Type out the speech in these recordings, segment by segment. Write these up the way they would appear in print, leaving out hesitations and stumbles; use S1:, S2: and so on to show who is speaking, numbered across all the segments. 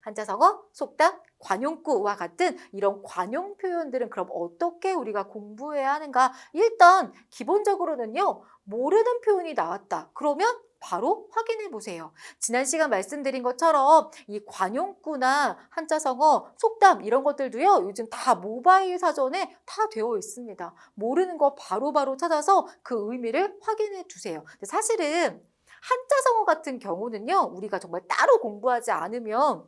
S1: 한자성어, 속담, 관용구와 같은 이런 관용 표현들은 그럼 어떻게 우리가 공부해야 하는가? 일단 기본적으로는요. 모르는 표현이 나왔다. 그러면 바로 확인해 보세요. 지난 시간 말씀드린 것처럼 이 관용구나 한자성어, 속담 이런 것들도요. 요즘 다 모바일 사전에 다 되어 있습니다. 모르는 거 바로바로 찾아서 그 의미를 확인해 두세요. 근데 사실은 한자성어 같은 경우는요. 우리가 정말 따로 공부하지 않으면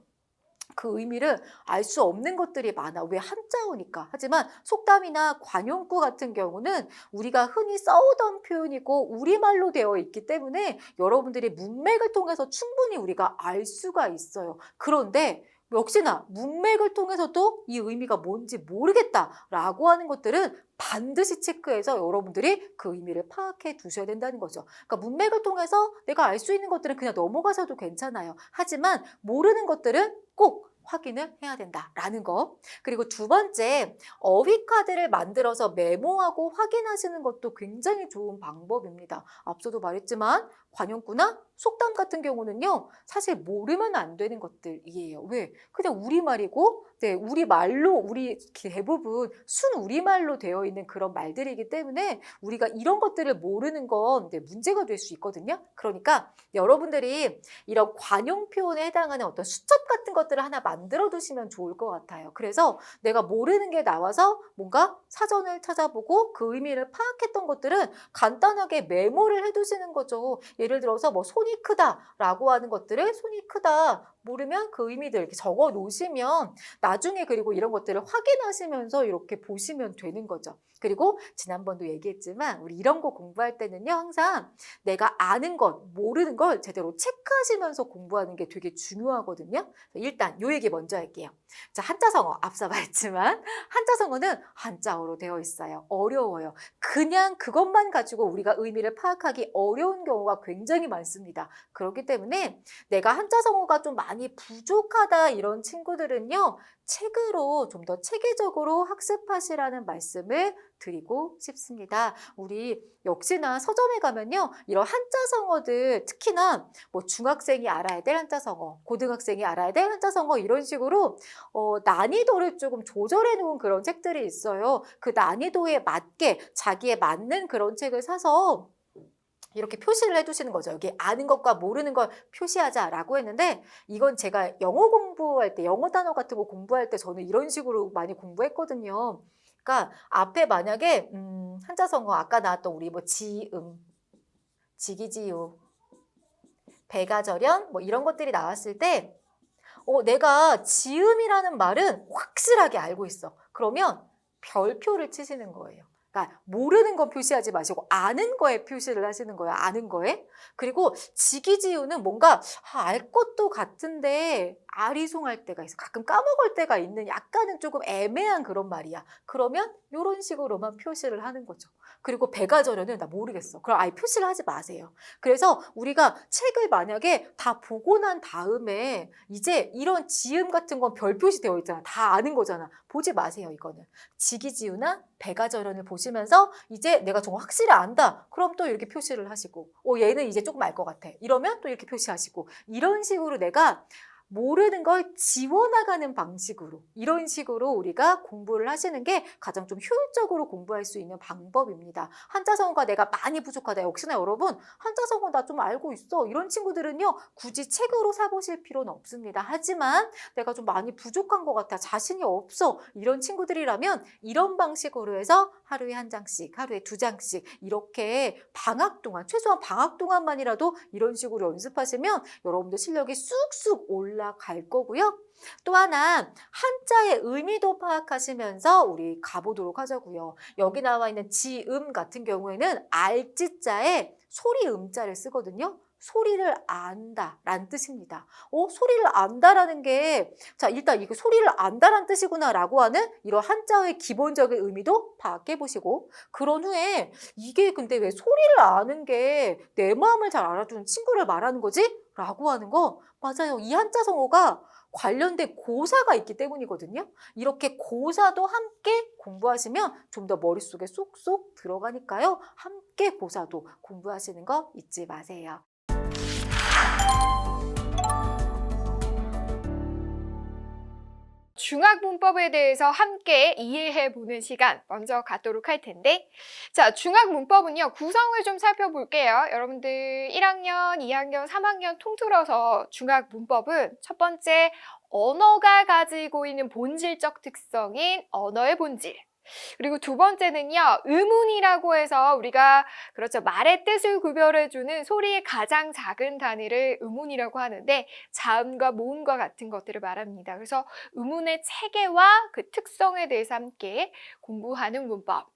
S1: 그 의미를 알 수 없는 것들이 많아. 왜 한자어니까. 하지만 속담이나 관용구 같은 경우는 우리가 흔히 써오던 표현이고 우리말로 되어 있기 때문에 여러분들이 문맥을 통해서 충분히 우리가 알 수가 있어요. 그런데 역시나 문맥을 통해서도 이 의미가 뭔지 모르겠다라고 하는 것들은 반드시 체크해서 여러분들이 그 의미를 파악해 두셔야 된다는 거죠. 그러니까 문맥을 통해서 내가 알 수 있는 것들은 그냥 넘어가셔도 괜찮아요. 하지만 모르는 것들은 꼭 확인을 해야 된다라는 거. 그리고 두 번째, 어휘 카드를 만들어서 메모하고 확인하시는 것도 굉장히 좋은 방법입니다. 앞서도 말했지만 관용구나 속담 같은 경우는요. 사실 모르면 안 되는 것들이에요. 왜? 그냥 우리말이고 네, 우리말로 우리 대부분 순 우리말로 되어 있는 그런 말들이기 때문에 우리가 이런 것들을 모르는 건 네, 문제가 될 수 있거든요. 그러니까 여러분들이 이런 관용 표현에 해당하는 어떤 수첩 같은 것들을 하나 만들어 두시면 좋을 것 같아요. 그래서 내가 모르는 게 나와서 뭔가 사전을 찾아보고 그 의미를 파악했던 것들은 간단하게 메모를 해두시는 거죠. 예를 들어서 뭐 손이 크다라고 하는 것들을 손이 크다 모르면 그 의미들 이렇게 적어 놓으시면 나중에 그리고 이런 것들을 확인하시면서 이렇게 보시면 되는 거죠. 그리고 지난번도 얘기했지만 우리 이런 거 공부할 때는요. 항상 내가 아는 것, 모르는 걸 제대로 체크하시면서 공부하는 게 되게 중요하거든요. 일단 요 얘기 먼저 할게요. 자, 한자성어 앞서 말했지만 한자성어는 한자어로 되어 있어요. 어려워요. 그냥 그것만 가지고 우리가 의미를 파악하기 어려운 경우가 굉장히 많습니다. 그렇기 때문에 내가 한자성어가 좀 많이 부족하다 이런 친구들은요. 책으로 좀 더 체계적으로 학습하시라는 말씀을 드리고 싶습니다. 우리 역시나 서점에 가면요. 이런 한자성어들 특히나 뭐 중학생이 알아야 될 한자성어, 고등학생이 알아야 될 한자성어 이런 식으로 난이도를 조금 조절해 놓은 그런 책들이 있어요. 그 난이도에 맞게 자기에 맞는 그런 책을 사서 이렇게 표시를 해두시는 거죠. 여기 아는 것과 모르는 걸 표시하자라고 했는데 이건 제가 영어 공부할 때 영어 단어 같은 거 공부할 때 저는 이런 식으로 많이 공부했거든요. 그러니까 앞에 만약에 한자성어 아까 나왔던 우리 뭐 지음, 지기지요, 배가절연 뭐 이런 것들이 나왔을 때 내가 지음이라는 말은 확실하게 알고 있어. 그러면 별표를 치시는 거예요. 그러니까 모르는 거 표시하지 마시고 아는 거에 표시를 하시는 거예요. 아는 거에. 그리고 지기지우는 뭔가 알 것도 같은데 아리송할 때가 있어. 가끔 까먹을 때가 있는 약간은 조금 애매한 그런 말이야. 그러면 이런 식으로만 표시를 하는 거죠. 그리고 배가절연은 나 모르겠어. 그럼 아예 표시를 하지 마세요. 그래서 우리가 책을 만약에 다 보고 난 다음에 이제 이런 지음 같은 건 별 표시되어 있잖아. 다 아는 거잖아. 보지 마세요, 이거는. 지기지우나 배가절연을 보시면서 이제 내가 정말 확실히 안다. 그럼 또 이렇게 표시를 하시고 얘는 이제 조금 알 것 같아. 이러면 또 이렇게 표시하시고 이런 식으로 내가 모르는 걸 지워나가는 방식으로 이런 식으로 우리가 공부를 하시는 게 가장 좀 효율적으로 공부할 수 있는 방법입니다. 한자성어가 내가 많이 부족하다. 역시나 여러분 한자성어 나 좀 알고 있어. 이런 친구들은요. 굳이 책으로 사보실 필요는 없습니다. 하지만 내가 좀 많이 부족한 것 같아. 자신이 없어. 이런 친구들이라면 이런 방식으로 해서 하루에 한 장씩, 하루에 두 장씩 이렇게 방학 동안 최소한 방학 동안만이라도 이런 식으로 연습하시면 여러분들 실력이 쑥쑥 올라갈 거고요. 또 하나 한자의 의미도 파악하시면서 우리 가보도록 하자고요. 여기 나와 있는 지음 같은 경우에는 알지자에 소리 음자를 쓰거든요. 소리를 안다라는 뜻입니다. 소리를 안다라는 게 자 일단 이거 소리를 안다라는 뜻이구나라고 하는 이런 한자의 기본적인 의미도 파악해 보시고 그런 후에 이게 근데 왜 소리를 아는 게 내 마음을 잘 알아주는 친구를 말하는 거지? 라고 하는 거 맞아요. 이 한자성어가 관련된 고사가 있기 때문이거든요. 이렇게 고사도 함께 공부하시면 좀 더 머릿속에 쏙쏙 들어가니까요. 함께 고사도 공부하시는 거 잊지 마세요.
S2: 중학 문법에 대해서 함께 이해해 보는 시간 먼저 갖도록 할 텐데, 자, 중학 문법은요, 구성을 좀 살펴볼게요. 여러분들 1학년, 2학년, 3학년 통틀어서 중학 문법은 첫 번째, 언어가 가지고 있는 본질적 특성인 언어의 본질. 그리고 두 번째는요, 의문이라고 해서 우리가 그렇죠, 말의 뜻을 구별해주는 소리의 가장 작은 단위를 의문이라고 하는데, 자음과 모음과 같은 것들을 말합니다. 그래서 의문의 체계와 그 특성에 대해서 함께 공부하는 문법.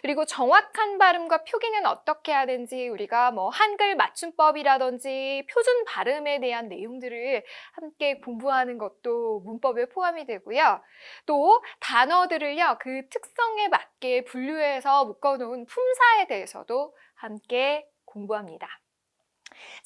S2: 그리고 정확한 발음과 표기는 어떻게 하는지, 우리가 뭐 한글 맞춤법이라든지 표준 발음에 대한 내용들을 함께 공부하는 것도 문법에 포함이 되고요. 또 단어들을요, 그 특성에 맞게 분류해서 묶어놓은 품사에 대해서도 함께 공부합니다.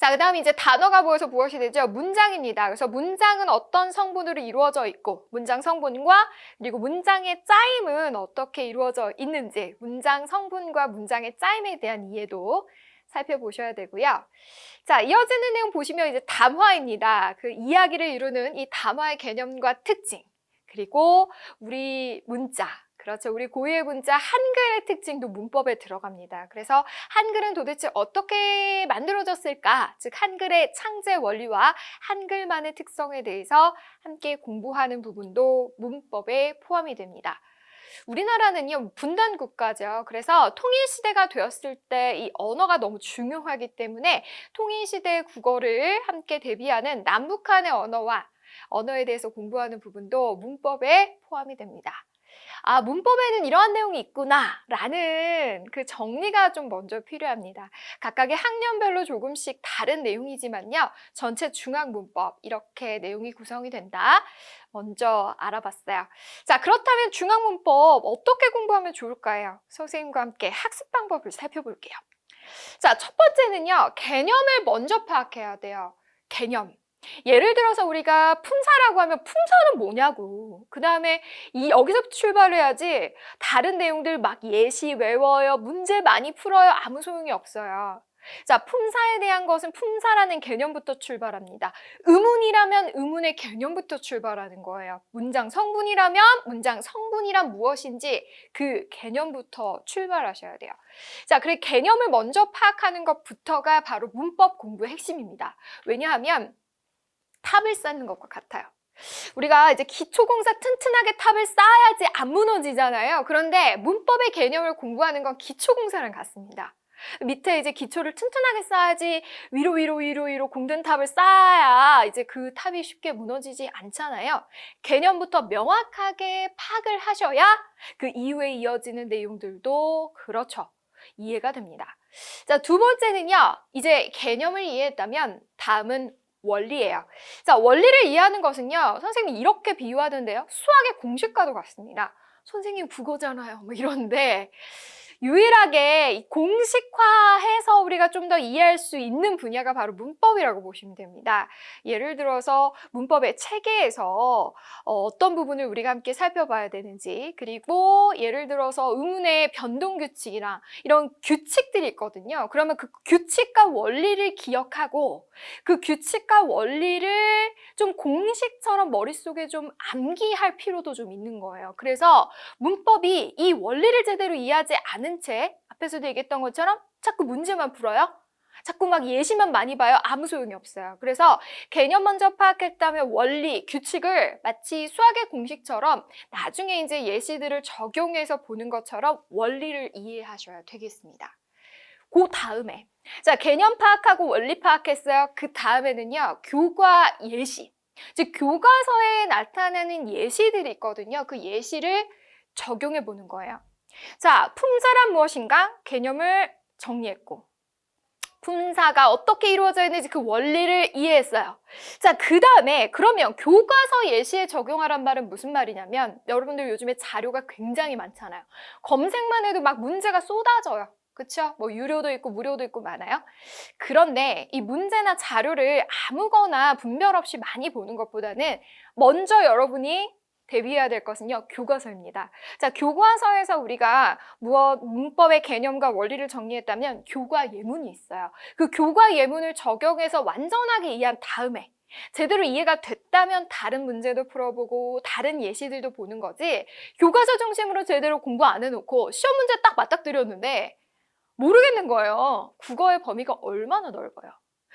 S2: 자, 그 다음 이제 단어가 보여서 무엇이 되죠? 문장입니다. 그래서 문장은 어떤 성분으로 이루어져 있고, 문장 성분과 그리고 문장의 짜임은 어떻게 이루어져 있는지, 문장 성분과 문장의 짜임에 대한 이해도 살펴보셔야 되고요. 자, 이어지는 내용 보시면 이제 담화입니다. 그 이야기를 이루는 이 담화의 개념과 특징, 그리고 우리 문자, 그렇죠. 우리 고유의 문자 한글의 특징도 문법에 들어갑니다. 그래서 한글은 도대체 어떻게 만들어졌을까? 즉 한글의 창제 원리와 한글만의 특성에 대해서 함께 공부하는 부분도 문법에 포함이 됩니다. 우리나라는요, 분단 국가죠. 그래서 통일시대가 되었을 때 이 언어가 너무 중요하기 때문에 통일시대 국어를 함께 대비하는 남북한의 언어와 언어에 대해서 공부하는 부분도 문법에 포함이 됩니다. 아, 문법에는 이러한 내용이 있구나 라는 그 정리가 좀 먼저 필요합니다. 각각의 학년별로 조금씩 다른 내용이지만요, 전체 중학 문법 이렇게 내용이 구성이 된다. 먼저 알아봤어요. 자, 그렇다면 중학 문법 어떻게 공부하면 좋을까요? 선생님과 함께 학습 방법을 살펴볼게요. 자, 첫 번째는요, 개념을 먼저 파악해야 돼요. 개념. 예를 들어서 우리가 품사라고 하면 품사는 뭐냐고. 그 다음에 여기서 출발을 해야지 다른 내용들 막 예시 외워요, 문제 많이 풀어요, 아무 소용이 없어요. 자, 품사에 대한 것은 품사라는 개념부터 출발합니다. 의문이라면 의문의 개념부터 출발하는 거예요. 문장 성분이라면 문장 성분이란 무엇인지 그 개념부터 출발하셔야 돼요. 자, 그래 개념을 먼저 파악하는 것부터가 바로 문법 공부의 핵심입니다. 왜냐하면 탑을 쌓는 것과 같아요. 우리가 이제 기초공사 튼튼하게 탑을 쌓아야지 안 무너지잖아요. 그런데 문법의 개념을 공부하는 건 기초공사랑 같습니다. 밑에 이제 기초를 튼튼하게 쌓아야지 위로 공든 탑을 쌓아야 이제 그 탑이 쉽게 무너지지 않잖아요. 개념부터 명확하게 파악을 하셔야 그 이후에 이어지는 내용들도 그렇죠, 이해가 됩니다. 자, 두 번째는요, 이제 개념을 이해했다면 다음은 원리예요. 자, 원리를 이해하는 것은요, 선생님이 이렇게 비유하던데요, 수학의 공식과도 같습니다. 선생님 국어잖아요, 뭐 이런데 유일하게 공식화해서 우리가 좀 더 이해할 수 있는 분야가 바로 문법이라고 보시면 됩니다. 예를 들어서 문법의 체계에서 어떤 부분을 우리가 함께 살펴봐야 되는지, 그리고 예를 들어서 의문의 변동규칙이나 이런 규칙들이 있거든요. 그러면 그 규칙과 원리를 기억하고 그 규칙과 원리를 좀 공식처럼 머릿속에 좀 암기할 필요도 좀 있는 거예요. 그래서 문법이 이 원리를 제대로 이해하지 않은 채 앞에서도 얘기했던 것처럼 자꾸 문제만 풀어요. 자꾸 막 예시만 많이 봐요. 아무 소용이 없어요. 그래서 개념 먼저 파악했다면 원리, 규칙을 마치 수학의 공식처럼 나중에 이제 예시들을 적용해서 보는 것처럼 원리를 이해하셔야 되겠습니다. 그 다음에 자, 개념 파악하고 원리 파악했어요. 그 다음에는요, 교과 예시. 즉 교과서에 나타나는 예시들이 있거든요. 그 예시를 적용해 보는 거예요. 자, 품사란 무엇인가? 개념을 정리했고, 품사가 어떻게 이루어져 있는지 그 원리를 이해했어요. 자, 그 다음에 그러면 교과서 예시에 적용하란 말은 무슨 말이냐면, 여러분들 요즘에 자료가 굉장히 많잖아요. 검색만 해도 막 문제가 쏟아져요. 그쵸? 뭐 유료도 있고 무료도 있고 많아요. 그런데 이 문제나 자료를 아무거나 분별 없이 많이 보는 것보다는 먼저 여러분이 대비해야 될 것은요, 교과서입니다. 자, 교과서에서 우리가 무엇 문법의 개념과 원리를 정리했다면 교과 예문이 있어요. 그 교과 예문을 적용해서 완전하게 이해한 다음에 제대로 이해가 됐다면 다른 문제도 풀어보고 다른 예시들도 보는 거지, 교과서 중심으로 제대로 공부 안 해놓고 시험 문제 딱 맞닥뜨렸는데 모르겠는 거예요. 국어의 범위가 얼마나 넓어요.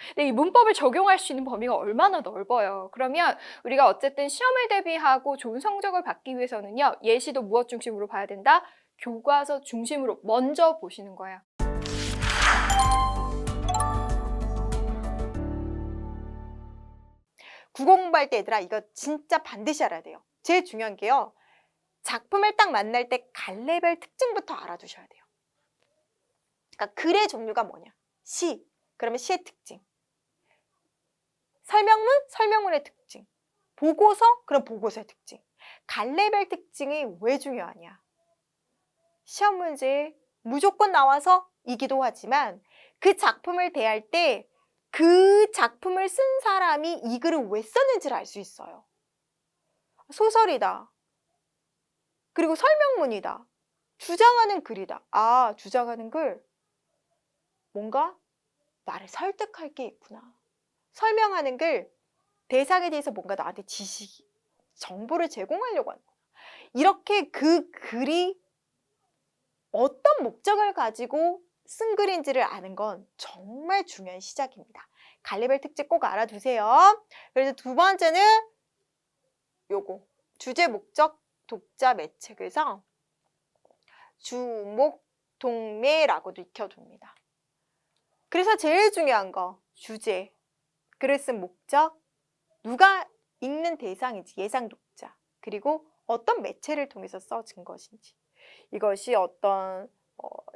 S2: 근데 이 문법을 적용할 수 있는 범위가 얼마나 넓어요. 그러면 우리가 어쨌든 시험을 대비하고 좋은 성적을 받기 위해서는요, 예시도 무엇 중심으로 봐야 된다? 교과서 중심으로 먼저 보시는 거예요.
S3: 국어 공부할 때 얘들아 이거 진짜 반드시 알아야 돼요. 제일 중요한 게요. 작품을 딱 만날 때 갈래별 특징부터 알아두셔야 돼요. 그러니까 글의 종류가 뭐냐? 시, 그러면 시의 특징. 설명문, 설명문의 특징. 보고서, 그럼 보고서의 특징. 갈래별 특징이 왜 중요하냐? 시험 문제에 무조건 나와서 이기도 하지만 그 작품을 대할 때 그 작품을 쓴 사람이 이 글을 왜 썼는지를 알 수 있어요. 소설이다. 그리고 설명문이다. 주장하는 글이다. 아, 주장하는 글. 뭔가 나를 설득할 게 있구나. 설명하는 글, 대상에 대해서 뭔가 나한테 지식, 정보를 제공하려고 하는 거야. 이렇게 그 글이 어떤 목적을 가지고 쓴 글인지를 아는 건 정말 중요한 시작입니다. 갈래별 특징 꼭 알아두세요. 그래서 두 번째는 요거, 주제, 목적, 독자, 매체. 그래서 주목, 동매라고도 익혀둡니다. 그래서 제일 중요한 거, 주제, 글을 쓴 목적, 누가 읽는 대상인지, 예상 독자, 그리고 어떤 매체를 통해서 써진 것인지, 이것이 어떤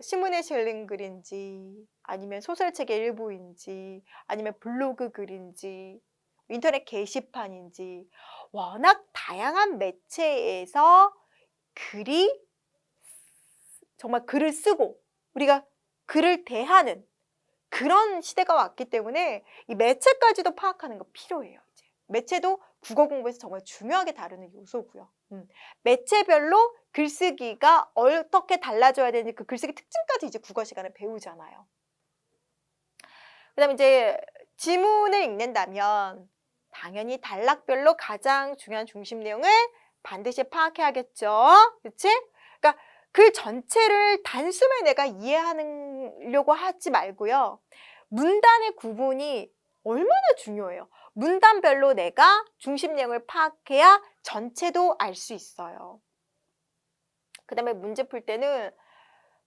S3: 신문에 실린 글인지, 아니면 소설책의 일부인지, 아니면 블로그 글인지, 인터넷 게시판인지, 워낙 다양한 매체에서 글이 정말 글을 쓰고 우리가 글을 대하는 그런 시대가 왔기 때문에 이 매체까지도 파악하는 거 필요해요. 이제 매체도 국어 공부에서 정말 중요하게 다루는 요소고요. 매체별로 글쓰기가 어떻게 달라져야 되는지 그 글쓰기 특징까지 이제 국어 시간에 배우잖아요. 그다음에 이제 지문을 읽는다면 당연히 단락별로 가장 중요한 중심 내용을 반드시 파악해야겠죠. 그렇지? 그러니까 글 전체를 단숨에 내가 이해하려고 하지 말고요. 문단의 구분이 얼마나 중요해요. 문단별로 내가 중심 내용을 파악해야 전체도 알 수 있어요. 그 다음에 문제 풀 때는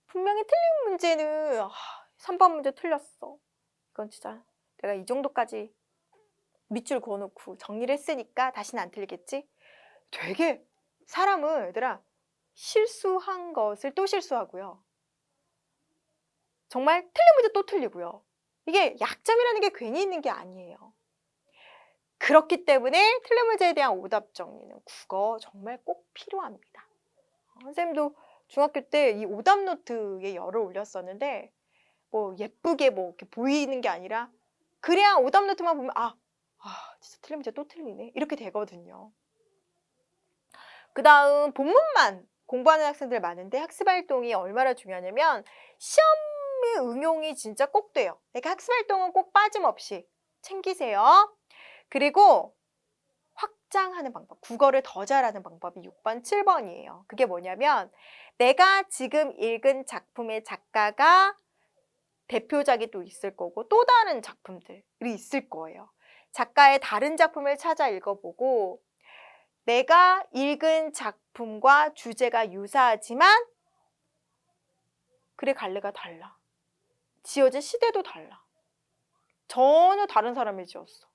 S3: 분명히 틀린 문제는 3번 문제 틀렸어. 이건 진짜 내가 이 정도까지 밑줄 그어놓고 정리를 했으니까 다시는 안 틀리겠지? 되게 사람은 얘들아 실수한 것을 또 실수하고요. 정말 틀린 문제 또 틀리고요. 이게 약점이라는 게 괜히 있는 게 아니에요. 그렇기 때문에 틀린 문제에 대한 오답 정리는 국어 정말 꼭 필요합니다. 선생님도 중학교 때 이 오답 노트에 열을 올렸었는데 뭐 예쁘게 뭐 이렇게 보이는 게 아니라 그래야 오답 노트만 보면 진짜 틀린 문제 또 틀리네 이렇게 되거든요. 그 다음 본문만 공부하는 학생들 많은데 학습활동이 얼마나 중요하냐면 시험의 응용이 진짜 꼭 돼요. 그러니까 학습활동은 꼭 빠짐없이 챙기세요. 그리고 확장하는 방법, 국어를 더 잘하는 방법이 6번, 7번이에요. 그게 뭐냐면 내가 지금 읽은 작품의 작가가 대표작이 또 있을 거고 또 다른 작품들이 있을 거예요. 작가의 다른 작품을 찾아 읽어보고 내가 읽은 작품과 주제가 유사하지만 글의 갈래가 달라. 지어진 시대도 달라. 전혀 다른 사람이 지었어.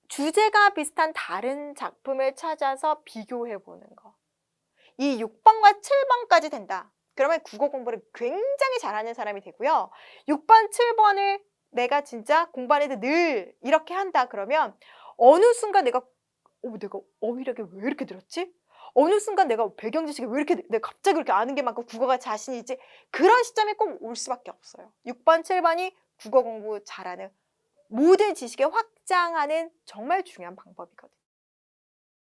S3: 주제가 비슷한 다른 작품을 찾아서 비교해보는 거. 이 6번과 7번까지 된다. 그러면 국어 공부를 굉장히 잘하는 사람이 되고요. 6번, 7번을 내가 진짜 공부하는데 늘 이렇게 한다. 그러면 어느 순간 내가 어휘력이 왜 이렇게 늘었지? 어느 순간 내가 배경 지식이 왜 이렇게 내가 갑자기 그렇게 아는 게 많고 국어가 자신이 있지? 그런 시점이 꼭 올 수밖에 없어요. 6번, 7번이 국어 공부 잘하는 모든 지식을 확장하는 정말 중요한 방법이거든요.